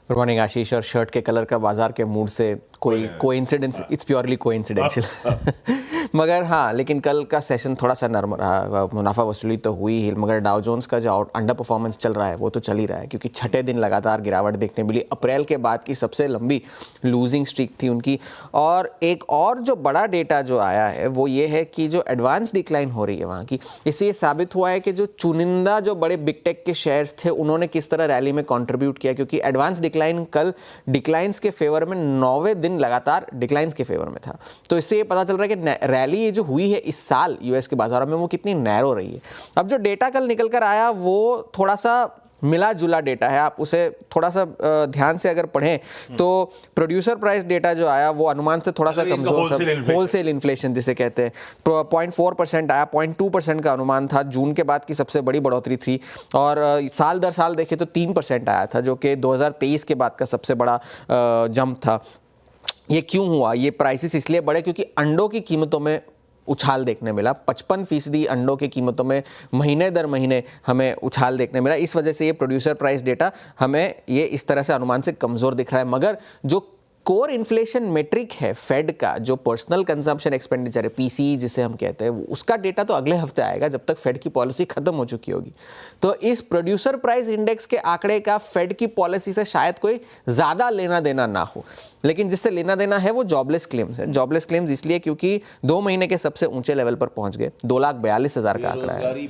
Good morning आशीष। और shirt के colour का बाजार के मूड से कोई कोइंसिडेंस, इट्स प्योरली कोइंसिडेंशियल। मगर हाँ, लेकिन कल का सेशन थोड़ा सा नरम रहा, मुनाफा वसूली तो हुई ही, मगर डाउ जोन्स का जो अंडर परफॉर्मेंस चल रहा है वो तो चल ही रहा है, क्योंकि छठे दिन लगातार गिरावट देखने मिली। अप्रैल के बाद की सबसे लंबी लूजिंग स्ट्रीक थी उनकी। और एक और जो बड़ा डेटा जो आया है वो ये है कि जो एडवांस डिक्लाइन हो रही है वहाँ की, इससे ये साबित हुआ है कि जो चुनिंदा जो बड़े बिग टेक के शेयर्स थे उन्होंने किस तरह रैली में कंट्रीब्यूट किया, क्योंकि एडवांस डिक्लाइन कल डिक्लाइंस के फेवर में 9वें दिन लगातार डिक्लाइंस के फेवर में था। तो इससे ये पता चल रहा है कि रैली ये जो हुई है इस साल यूएस के बाजारों में वो कितनी नैरो रही है। अब जो डेटा कल निकल कर आया वो थोड़ा सा मिला जुला डेटा है, आप उसे थोड़ा सा ध्यान से अगर पढ़ें तो प्रोड्यूसर प्राइस डेटा जो आया वो अनुमान से थोड़ा सा कमजोर था। होलसेल इन्फ्लेशन जिसे कहते हैं 0.4% आया, 0.2% का अनुमान था, जून के बाद की सबसे बड़ी बढ़ोतरी थी। और साल दर साल देखें तो 3% आया था, जो कि 2023 के बाद का सबसे बड़ा जंप था। ये क्यों हुआ? ये प्राइसेस इसलिए बढ़े क्योंकि अंडों की कीमतों में उछाल देखने मिला। 55% अंडों की कीमतों में महीने दर महीने हमें उछाल देखने मिला। इस वजह से ये प्रोड्यूसर प्राइस डेटा हमें ये इस तरह से अनुमान से कमज़ोर दिख रहा है। मगर जो कोर इन्फ्लेशन मेट्रिक है फेड का, जो पर्सनल कंजम्पशन एक्सपेंडिचर है, पीसीई जिसे हम कहते हैं, उसका डेटा तो अगले हफ्ते आएगा जब तक फेड की पॉलिसी खत्म हो चुकी होगी। तो इस प्रोड्यूसर प्राइस इंडेक्स के आंकड़े का फेड की पॉलिसी से शायद कोई ज़्यादा लेना देना ना हो, लेकिन जिससे लेना देना है वो जॉबलेस क्लेम्स है। जॉबलेस क्लेम्स इसलिए क्योंकि 2 महीने के सबसे ऊंचे लेवल पर पहुंच गए, 2,42,000 का आंकड़ा है। ठंडी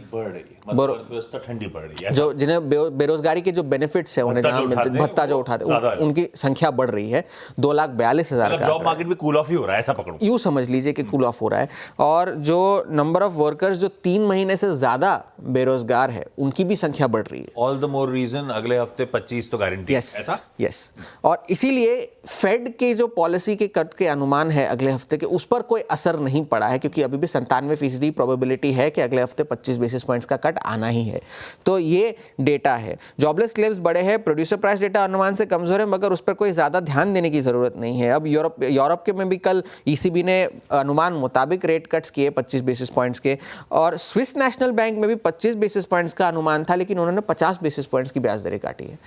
बढ़ रही है, जो जिन्हें बेरोजगारी के जो बेनिफिट्स है उन्हें जहां मिलते, भत्ता जो उठाते उनकी संख्या बढ़ रही है। 2,42,000 का जॉब मार्केट में कूल ऑफ ही हो रहा है, ऐसा पकड़ो, यूं समझ लीजिए कि कूल ऑफ हो रहा है। और जो नंबर ऑफ वर्कर्स जो 3 महीने से ज्यादा बेरोजगार है उनकी भी संख्या बढ़ रही है। ऑल द मोर रीजन अगले हफ्ते 25 तो गारंटी है, ऐसा? यस। और इसीलिए फेड के जो पॉलिसी के कट के अनुमान है अगले हफ्ते के, उस पर कोई असर नहीं पड़ा है, क्योंकि अभी भी 97% प्रोबेबिलिटी है कि अगले हफ्ते 25 बेसिस पॉइंट्स का कट आना ही है। तो ये डेटा है। जॉबलेस क्लेम्स बड़े हैं, प्रोड्यूसर प्राइस डेटा अनुमान से कमजोर है, मगर उस पर कोई ज्यादा ध्यान देने की जरूरत नहीं है। अब यूरोप के में भी कल ईसीबी ने अनुमान मुताबिक रेट कट्स किए 25 बेसिस पॉइंट्स के, और स्विस नेशनल बैंक में भी 25 बेसिस पॉइंट्स का अनुमान था, लेकिन उन्होंने 50 बेसिस पॉइंट्स की ब्याज दरें काटी है।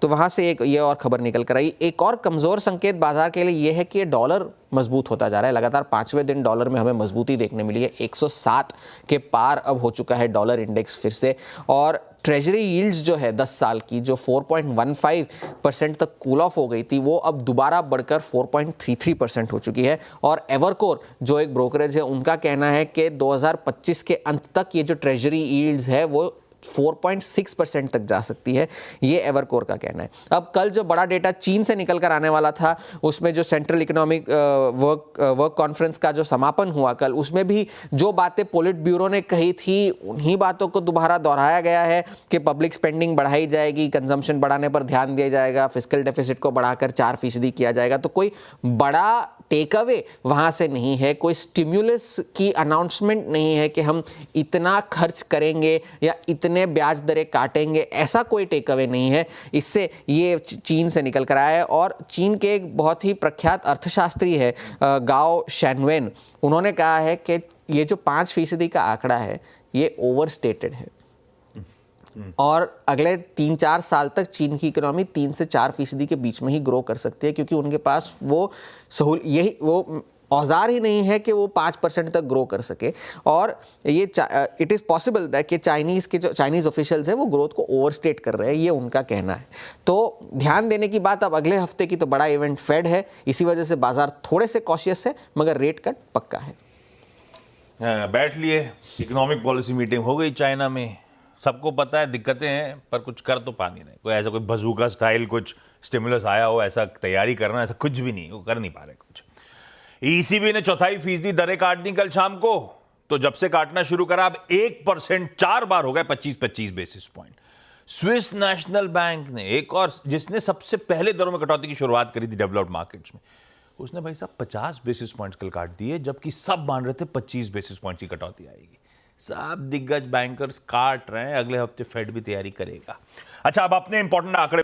तो वहां से एक ये और खबर निकल कर आई। एक और कमजोर संकेत बाजार के लिए यह है कि ये डॉलर मजबूत होता जा रहा है। लगातार 5वें दिन डॉलर में हमें मजबूती देखने मिली है। 107 के पार अब हो चुका है डॉलर इंडेक्स फिर से। और ट्रेजरी यील्ड्स जो है 10 साल की, जो 4.15% तक कूल ऑफ हो गई थी, वो अब दोबारा बढ़कर 4.33% हो चुकी है। और एवरकोर जो एक ब्रोकरेज है, उनका कहना है कि 2025 के अंत तक ये जो ट्रेजरी यील्ड्स है वो 4.6% तक जा सकती है, ये एवरकोर का कहना है। अब कल जो बड़ा डेटा चीन से निकल कर आने वाला था, उसमें जो सेंट्रल इकोनॉमिक वर्क कॉन्फ्रेंस का जो समापन हुआ कल, उसमें भी जो बातें पोलिट ब्यूरो ने कही थी उन्हीं बातों को दोबारा दोहराया गया है कि पब्लिक स्पेंडिंग बढ़ाई जाएगी, कंजम्पशन बढ़ाने पर ध्यान दिया जाएगा, फिस्कल डेफिसिट को बढ़ाकर 4% किया जाएगा। तो कोई बड़ा टेक अवे वहाँ से नहीं है, कोई स्टिम्युलस की अनाउंसमेंट नहीं है कि हम इतना खर्च करेंगे या इतने ब्याज दरें काटेंगे, ऐसा कोई टेक अवे नहीं है। इससे ये चीन से निकल कर आया है। और चीन के एक बहुत ही प्रख्यात अर्थशास्त्री है गाओ शेनवेन, उन्होंने कहा है कि ये जो 5% का आंकड़ा है ये ओवर स्टेटेड है, और अगले 3-4 साल तक चीन की इकोनॉमी 3 से 4% के बीच में ही ग्रो कर सकती है, क्योंकि उनके पास वो यही वो औजार ही नहीं है कि वो 5% तक ग्रो कर सके। और ये इट इज़ पॉसिबल दैट कि चाइनीज़ ऑफिशियल्स हैं वो ग्रोथ को ओवरस्टेट कर रहे हैं, ये उनका कहना है। तो ध्यान देने की बात अब अगले हफ्ते की, तो बड़ा इवेंट फेड है, इसी वजह से बाजार थोड़े से कॉशियस है, मगर रेट कट पक्का है। बैठ लिए, इकोनॉमिक पॉलिसी मीटिंग हो गई चाइना में, सबको पता है दिक्कतें हैं, पर कुछ कर तो पा नहीं रहे। कोई ऐसा कोई बजूका स्टाइल कुछ स्टिमुलस आया हो, ऐसा तैयारी करना, ऐसा कुछ भी नहीं, वो कर नहीं पा रहे कुछ। ईसीबी ने 0.25% दरें काट दी कल शाम को। तो जब से काटना शुरू करा अब 1% 4 बार हो गए 25-25 basis point. Swiss national bank ने, एक और जिसने सबसे पहले दरों में कटौती की शुरुआत करी थी डेवलप्ड मार्केट्स में, उसने भाई साहब 50 बेसिस पॉइंट्स कल काट दिए, जबकि सब मान रहे थे 25 बेसिस पॉइंट की कटौती आएगी। सब दिग्गज बैंकर्स काट रहे हैं, अगले हफ्ते फेड भी तैयारी करेगा। अच्छा, अब अपने इंपॉर्टेंट आंकड़े